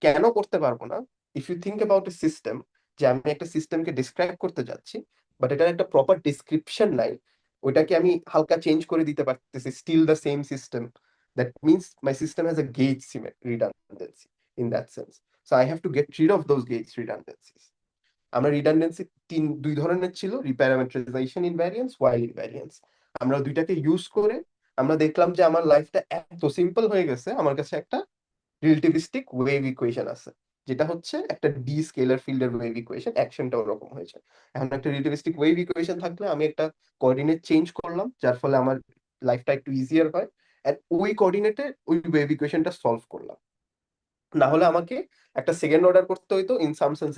কেন করতে পারবো না? If you think about a system, যে আমি একটা সিস্টেমকে ডিসক্রাইব করতে যাচ্ছি, বাট এটার একটা প্রপার ডিসক্রিপশন নাই, ওইটাকে আমি হালকা চেঞ্জ করে দিতে পারতেছি, still the same system, that means my system has a gauge redundancy in that sense. So I have to get rid of those gauge redundancies. আমরা রিডান্ডেন্সি দুই ধরনের ছিল, রিপ্যারামিটারাইজেশন ইনভ্যারিয়েন্স, ওয়াইল ইনভ্যারিয়েন্স। আমরা দুইটাকে ইউজ করে আমরা দেখলাম যে আমার লাইফটা এত সিম্পল হয়ে গেছে, আমার কাছে একটা রিলেটিভিস্টিক ওয়েভ ইকুয়েশন আছে, যেটা হচ্ছে একটা ডি স্কেলার ফিল্ডের ওয়েভ ইকুয়েশন, অ্যাকশনটা ওরকম হয়েছে। এখন একটা রিলেটিভিস্টিক ওয়েভ ইকুয়েশন থাকলে আমি একটা কোঅর্ডিনেট চেঞ্জ করলাম, যার ফলে আমার লাইফটা একটু ইজিয়ার হয়, এন্ড ওই কোঅর্ডিনেটে ওই ওয়েভ ইকুয়েশনটা সলভ করলাম। না হলে আমাকে একটা সেকেন্ড অর্ডার করতে হইতো, ইন সাম সেন্স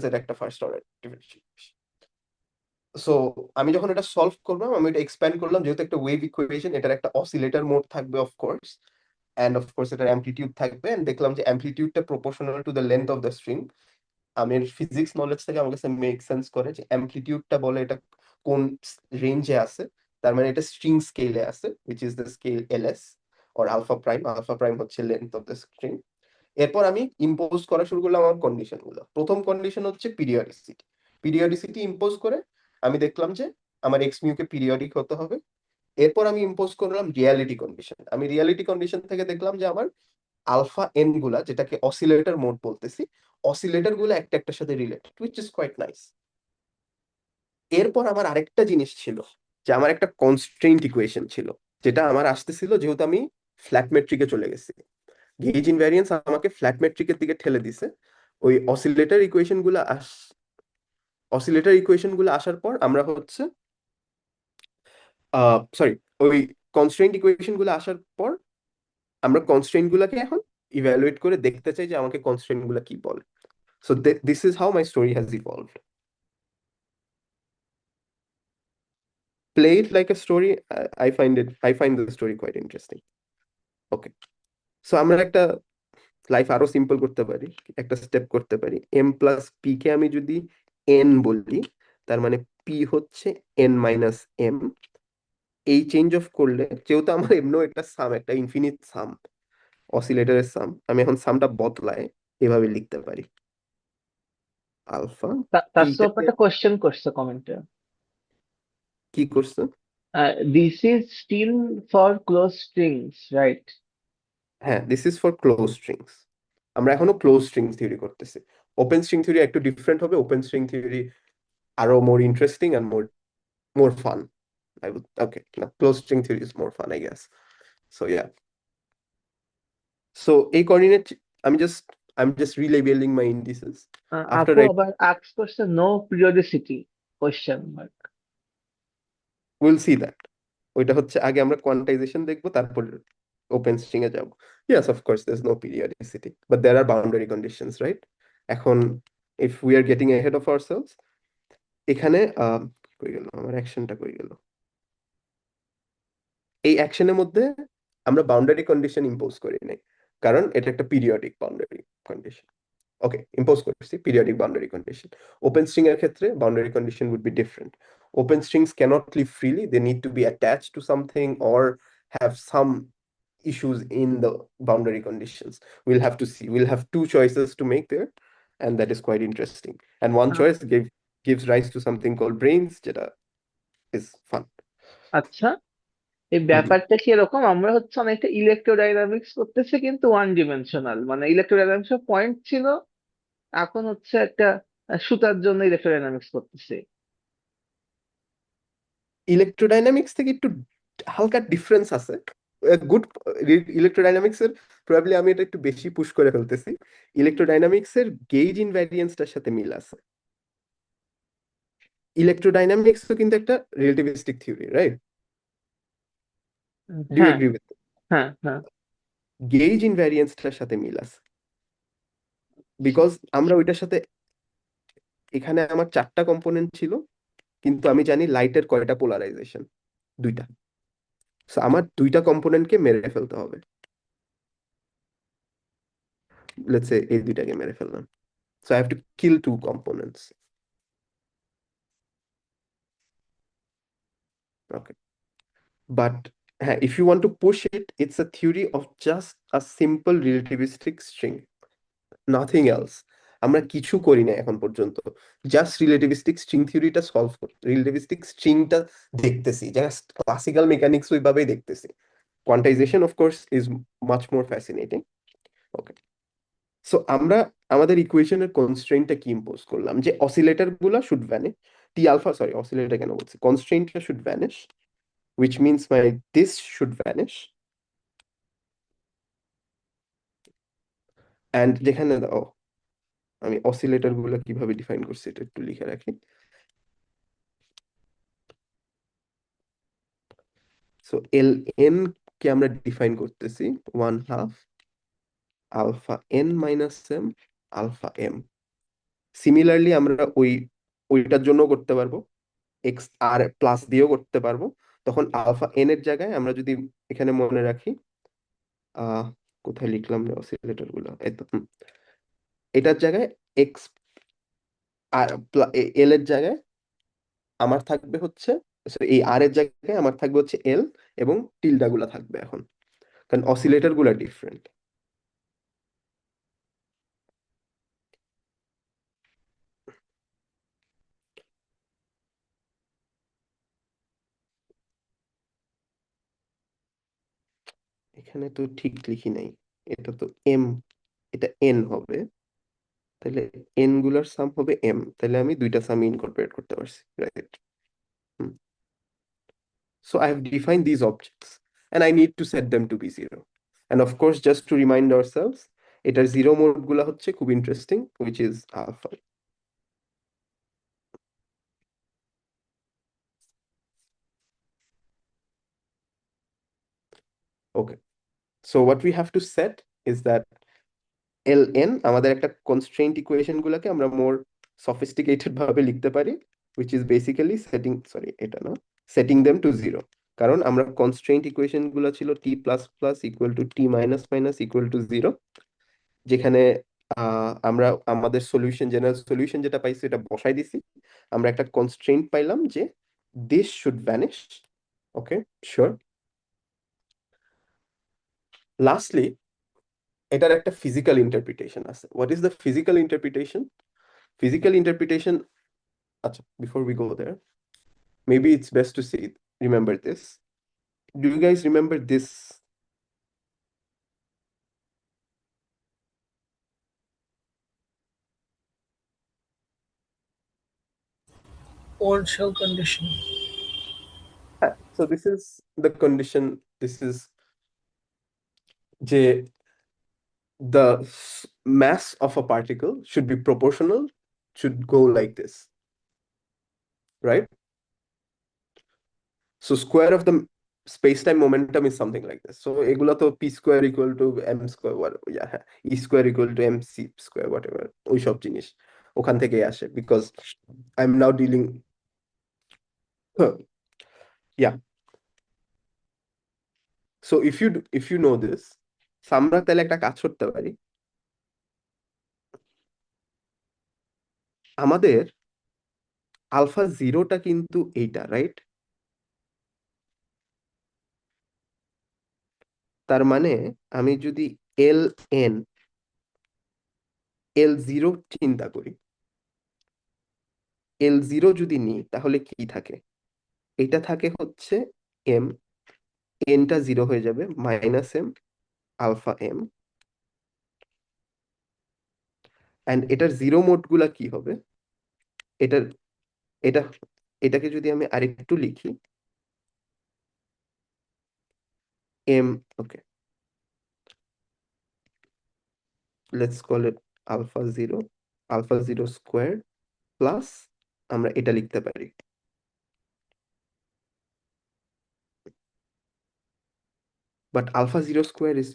এটা একটা ফার্স্ট অর্ডার ডিফারেন্সিয়েশন। সো আমি যখন এটা সলভ করলাম, আমি এটা এক্সপ্যান্ড করলাম, যেহেতু একটা ওয়েভ ইকুয়েশন, এটার একটা অসিলেটর মোড থাকবে অফকোর্স, অ্যান্ড অফকোর্স এটার অ্যামপ্লিটিউড থাকবে, এন্ড দেখলাম যে অ্যামপ্লিটিউডটা proportional to the length of the string. আমি ফিজিক্স নলেজ থেকে আমার কাছে মেক সেন্স করে যে অ্যামপ্লিটিউডটা বলে এটা কোন রেঞ্জে আছে, তার মানে এটা স্ট্রিং স্কেলে আছে, which is the scale LS or alpha prime. Alpha prime হচ্ছে লেন্থ অফ দ্য স্ট্রিং। এরপর আমি ইম্পোজ করা শুরু করলাম আমার কন্ডিশন গুলো। প্রথম কন্ডিশন হচ্ছে পিরিয়ডিসিটি। পিরিয়ডিসিটি ইম্পোজ করে আমি দেখলাম যে আমার এক্স মিউ কে পিরিয়ডিক হতে হবে। এরপর আমি ইম্পোজ করলাম রিয়ালিটি কন্ডিশন। আমি রিয়ালিটি কন্ডিশন থেকে দেখলাম যে আমার আলফা এন গুলা, যেটাকে অসিলেটর মোড বলতেছি, অসিলেটর গুলা একটা একটার সাথে related, which is quite nice. এরপর আমার আরেকটা জিনিস ছিল, যে আমার একটা কনস্ট্রেইন্ট ইকুয়েশন ছিল, যেটা আমার আসতেছিল যেহেতু আমি ফ্ল্যাট মেট্রিকে চলে গেছি। গেজ ইনভ্যারিয়েন্স আমাকে ফ্ল্যাট মেট্রিকের দিকে ঠেলে দিছে। ওই অসিলেটর ইকুয়েশন গুলো আসার পর আমরা হচ্ছে সরি, ওই কনস্ট্রেইন্ট ইকুয়েশন গুলো আসার পর আমরা কনস্ট্রেইন্ট গুলাকে এখন ইভ্যালুয়েট করে দেখতে চাই যে আমাকে কনস্ট্রেইন্ট গুলা কি বলে। So this is how my story has evolved. Play it like a story. I find the story quite interesting. Okay. So আমরা একটা লাইফ আরো সিম্পল করতে পারি, একটা স্টেপ করতে পারি। এম প্লাস পি কে আমি যদি এন বলি, তার মানে পি হচ্ছে এন মাইনাস এম। এই চেঞ্জ অফ করলে, যেহেতু আমার এমনও একটা সাম, একটা ইনফিনিট সাম, অসিলেটরের সাম, আমি এখন সামটা বদলায় এভাবে লিখতে পারি। আলফা তার সব পিটাকে একটা কোয়েশ্চেন করছে কমেন্টে, কি করছে? This is still for close strings right? হ্যাঁ, this is for close strings. আমরা এখনো ক্লোজ স্ট্রিং থিওরি করতেছি। ওপেন স্ট্রিং থিওরি একটু ডিফারেন্ট হবে। ওপেন স্ট্রিং থিওরি আরো more interesting and more fun. I would okay. No, closed string theory is more fun, I guess. So yeah. So a coordinate, I'm just relabeling my indices. After আপু I আবার আস্ক করছে no periodicity question mark. will see that. ওইটা হচ্ছে আগে আমরা কোয়ান্টাইজেশন দেখবো, তারপর ওপেন স্ট্রিং এ যাব। Yes, of course, there's no periodicity, but there are boundary conditions, right? এখন if we are getting ahead of ourselves, এখানে কই গেল আমার অ্যাকশনটা, কই গেল? এই অ্যাকশনের মধ্যে আমরা বাউন্ডারি কন্ডিশন ইম্পোজ করি নাই, কারণ এটা একটা periodic boundary condition. Okay, impose করছি periodic boundary condition. Open string এর ক্ষেত্রে boundary condition would be different. Open strings can't live freely, they need to be attached to something or have some issues in the boundary conditions. We'll have to see. We'll have two choices to make there, and that is quite interesting. And one choice gives rise to something called brains, যেটা is fun. আচ্ছা, এই ব্যাপারটা কি এরকম, আমরা হচ্ছে অনেকটা ইলেকট্রোডাইনামিক্স করতেছি কিন্তু ওয়ান ডিমেনশনাল, মানে ইলেকট্রোডাইনামিক্স এর পয়েন্ট ছিল, এখন হচ্ছে একটা সুতার জন্য ইলেকট্রোডাইনামিক্স করতেছি। ইলেকট্রোডাইনামিক্স থেকে একটু হালকা ডিফারেন্স আছে। গুড ইলেকট্রোডাইনামিক্স এর প্রবাবলি আমি এটা একটু বেশি পুশ করে ফেলতেছি। ইলেকট্রোডাইনামিক্স এর গেজ ইনভ্যারিয়েন্সটার সাথে মিল আছে। ইলেকট্রোডাইনামিক্সও কিন্তু একটা relativistic theory, right? Do you হ্যাঁ, এগ্রি উইথ? হ্যাঁ, হ্যাঁ। গেজ ইনভ্যারিয়েন্সটার সাথে মিল আছে, বিকজ আমরা ওইটার সাথে, এখানে আমার 4টা কম্পোনেন্ট ছিল, কিন্তু আমি জানি লাইটের কয়টা পোলারাইজেশন, 2টা। সো আমার 2টা কম্পোনেন্টকে মেরে ফেলতে হবে। লেটস সে এই 2টাকে মেরে ফেললাম। So I have to kill 2 components. Okay. But if you want to push it, it's a theory of just a simple relativistic string, nothing else. আমরা কিছু করি না এখন পর্যন্ত, জাস্ট রিলেটিভিস্টিক স্ট্রিং থিওরিটা সলভ করি, রিলেটিভিস্টিক স্ট্রিংটা দেখতেছি, জাস্ট ক্লাসিক্যাল মেকানিক্স ওইভাবেই দেখতেছি। Quantisation of course is much more fascinating. Okay, so আমরা আমাদের ইকুয়েশনের কনস্ট্রেইনটা কি ইম্পোজ করলাম, যে অসিলেটর গুলা should vanish, T alpha, sorry oscillator কেন বলছি, কনস্ট্রেইনটা should vanish, which means my this should vanish, and যেখানে আমি অসিলেটর গুলো কিভাবে ডিফাইন করছি এটা একটু লিখে রাখি। সো এল এন কে আমরা ডিফাইন করতেছি 1/2 alpha n minus m alpha m. Similarly আমরা ওইটার জন্য করতে পারবো, এক্স আর প্লাস দিয়েও করতে পারবো। তখন আলফা এন এর জায়গায় আমরা যদি এখানে মনে রাখি, আহ কোথায় লিখলাম রে অসিলেটর গুলো, এই তো, এটার জায়গায় এক্স আর এল এর জায়গায় আমার থাকবে হচ্ছে, এই আর এর জায়গায় আমার থাকবে হচ্ছে এল, এবং টিল্ডা গুলা থাকবে এখন, কারণ অসিলেটর গুলা ডিফারেন্ট। এখানে তো ঠিক লিখি নাই। এটা তো এম, এটা এন হবে, তাহলে এন গুলার সাম হবে এম, তাহলে আমি দুইটা সাম ইনকর্পোরেট করতে পারছি, right? So I have defined these objects and I need to set them to be zero. And of course, just to remind ourselves, এটার zero mode গুলা হচ্ছে খুব interesting, which is alpha. Okay. So what we have to set is that ln আমাদের একটা constraint equation গুলাকে আমরা more sophisticated ভাবে লিখতে পারি, which is basically setting, sorry, এটা না, setting them to zero. কারণ আমরা constraint equation গুলা ছিল t plus plus equal to t minus minus equal to zero, যেখানে আমরা আমাদের সলিউশন, জেনারেল সলিউশন যেটা পাইছি এটা বসাই দিছি, আমরা একটা কনস্ট্রেইন্ট পাইলাম যে this should vanish. Okay, sure. Lastly এটার একটা ফিজিক্যাল ইন্টারপ্রিটেশন আছে। What is the physical interpretation? Physical interpretation, আচ্ছা, before we go there, maybe it's best to say, remember this. Do you guys remember this? Old shell condition. So this is the condition, this is যে the mass of a particle should be proportional, should go like this, right? So square of the space-time momentum is something like this. So এগুলা তো p square equal to m square, what, yeah, e square equal to mc square, whatever, ওই সব জিনিস ওখান থেকেই আসে, because I'm now dealing, yeah. So if you know this, so আমরা তাহলে একটা কাজ করতে পারি, আমাদের আলফা জিরোটা কিন্তু এইটা, রাইট? তার মানে আমি যদি এল এন এল জিরো চিন্তা করি, এল জিরো যদি নিই তাহলে কি থাকে? এটা থাকে হচ্ছে এম, এনটা জিরো হয়ে যাবে, minus m alpha m, and এটার জিরো মোড গুলা কি হবে? এটার এটা এটাকে যদি আমি আরেকটু লিখি, m, okay, let's call it alpha zero square plus, আমরা এটা লিখতে পারি, but alpha zero square is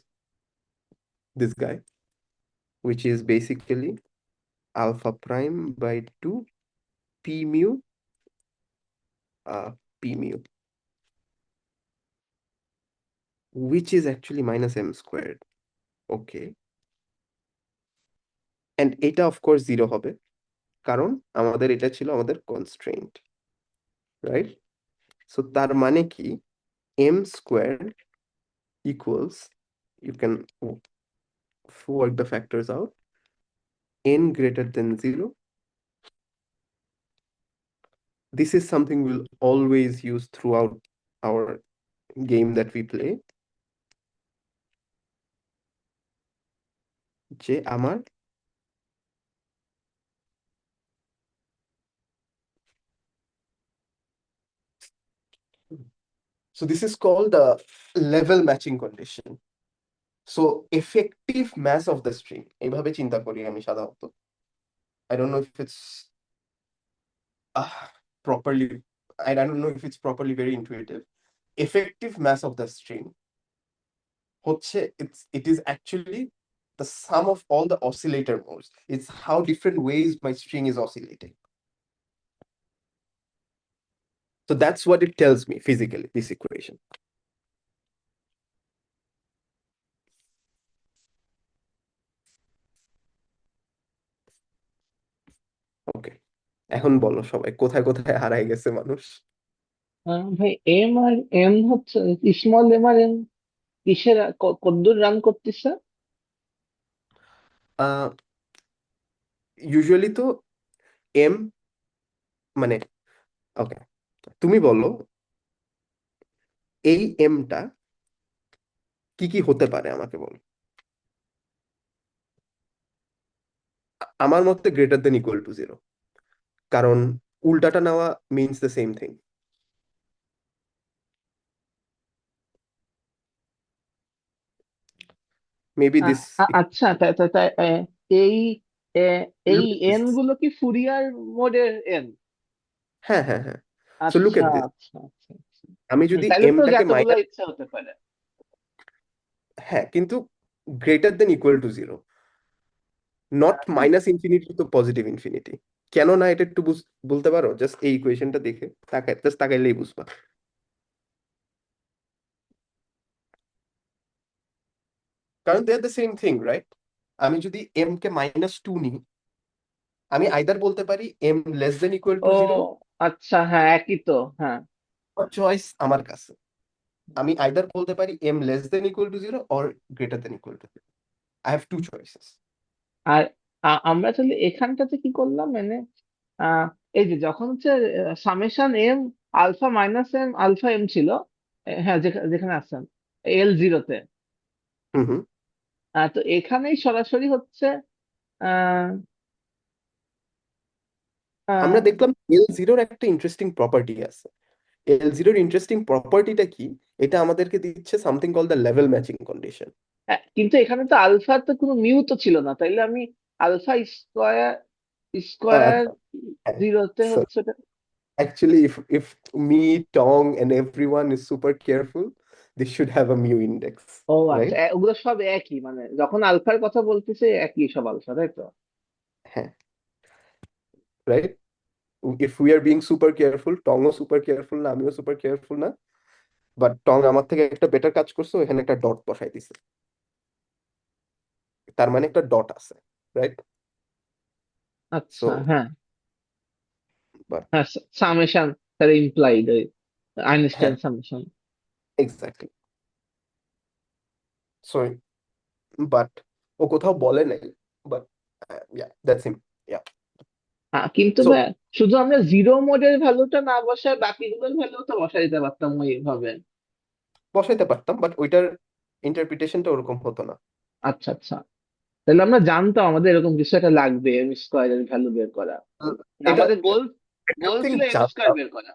this guy, which is basically alpha prime by 2 p mu p mu, which is actually minus m squared. Okay, and এটা of course zero হবে, কারণ আমাদের এটা ছিল আমাদের constraint, right? So তার মানে কি, m squared equals, you can work the factors out, n greater than 0. This is something we'll always use throughout our game that we play, যে আমার so this is called the level matching condition. So effective mass of the string, এইভাবে চিন্তা করি আমি সাধারণত, I don't know if it's properly, I don't know if it's properly very intuitive. Effective mass of the string হচ্ছে, it is actually the sum of all the oscillator modes. It's how different ways my string is oscillating. So that's what it tells me physically, this equation. Okay, এখন বলো সবাই কোথায় কোথায় হারাই গেছে মানুষ? ভাই এম আর এম হচ্ছে, স্মল এম আর এম কিসের কতদূর রান করতেছে? ইউজুয়ালি তো এম মানে, ওকে, তুমি বলো এই এমটা কি কি হতে পারে, আমাকে বলো। আমার মতে greater than equal to zero, কারণ উল্টাটা নেওয়া means the same thing. Maybe this, আচ্ছা, এই এ, এই এন গুলো কি ফুরিয়ার মোডের এন? হ্যাঁ হ্যাঁ হ্যাঁ। সো লুক আচ্ছা এট দিস, আচ্ছা আচ্ছা আচ্ছা। আমি যদি তাহলে তো এমটাকে যতগুলো মাইনাস, ইচ্ছা হতে পারে। হ্যাঁ কিন্তু greater than equal to zero, not minus infinity তো পজিটিভ ইনফিনিটি। কেন না এটা একটু বলতে পারো? জাস্ট এই ইকুয়েশনটা দেখে জাস্ট তাকাইলেই বুঝবা। কারণ they are the same thing, right? আমি যদি এম কে -2 নিই, আমি আইদার বলতে পারি M less than equal to ও জিরো, আচ্ছা, হ্যাঁ একই তো, হ্যাঁ। চয়েস আমার কাছে। আমি আইদার বলতে পারি M less than equal to zero or greater than equal to zero. I have two choices. আর আমরা তাহলে এখানটাতে কি করলাম, মানে আহ, এই যে যখন হচ্ছে summation m alpha minus m alpha m ছিল, হ্যাঁ যেখানে আসছেন এল জিরোতে, হুম হুম। তো এখানেই সরাসরি হচ্ছে আহ আমরা আহ, দেখলাম এল জিরোর একটা ইন্টারেস্টিং প্রপার্টি আছে। এল জিরোর ইন্টারেস্টিং প্রপার্টিটা কি? এটা আমাদেরকে দিচ্ছে something call the level matching condition. কিন্তু এখানে তো আলফা তো কোনো মিউ তো ছিল না, তাইলে আমি আলফা স্কোয়ার স্কোয়ার আচ্ছা, হ্যাঁ। জিরোতে So হচ্ছে actually, if me, Tong, and everyone is super careful, they should have a mu index, ও আচ্ছা, right? ওগুলো সব একই, মানে যখন আলফার কথা বলতেছে একই সব আলফা, তাই তো? হ্যাঁ, right? If we are being super careful, Tong O super careful না, আমিও super careful না, but Tong আমার থেকে একটা বেটার কাজ করছে, এখানে একটা ডট বসাই দিছে, তার মানে একটা ডট আছে, right? আচ্ছা, So, হ্যাঁ but হ্যাঁ, সামেশন তাহলে ইমপ্লাইড ওই হ্যাঁ, Einstein summation. exactly. So, but ও কোথাও বলে নাই, but yeah, that's him. Yeah. কিন্তু So ভাই, শুধু আমরা জিরো মোডের ভ্যালুটা না বসায় বাকিগুলোর ভ্যালু তো বসাই দিতে পারতাম ওইভাবে। বসাইতে পারতাম, বাট ওইটার ইন্টারপ্রিটেশনটা ওরকম হতো না। আচ্ছা আচ্ছা, তাহলে আমরা জানতাম আমাদের এরকম কিছু একটা লাগবে এম স্কোয়ারের ভ্যালু বের করা। মানে এটা আমাদের গোল I গোল don't think ছিল এম স্কোয়ার জানতাম, বের করা।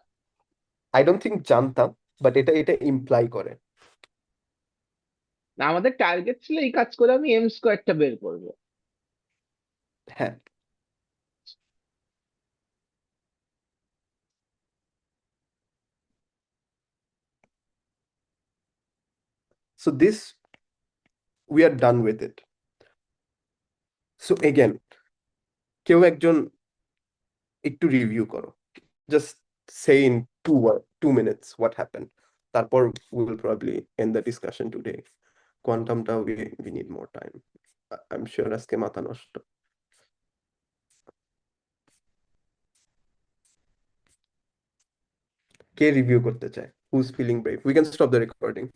আই ডোন্ট থিঙ্ক জানতাম, বাট এটা এটা ইমপ্লাই করে। না, আমাদের টার্গেট ছিল এই কাজ করে আমি এম স্কোয়ারটা বের করবো। হ্যাঁ। So this, we are done with it. So again, কেউ একজন একটু রিভিউ করো, just say in 2 minutes what happened, তারপর we will probably end the discussion today. কোয়ান্টামটা we need more time. I'm sure আজকে মাথা নষ্ট। কে রিভিউ করতে চায়? Who's feeling brave? We can stop the recording.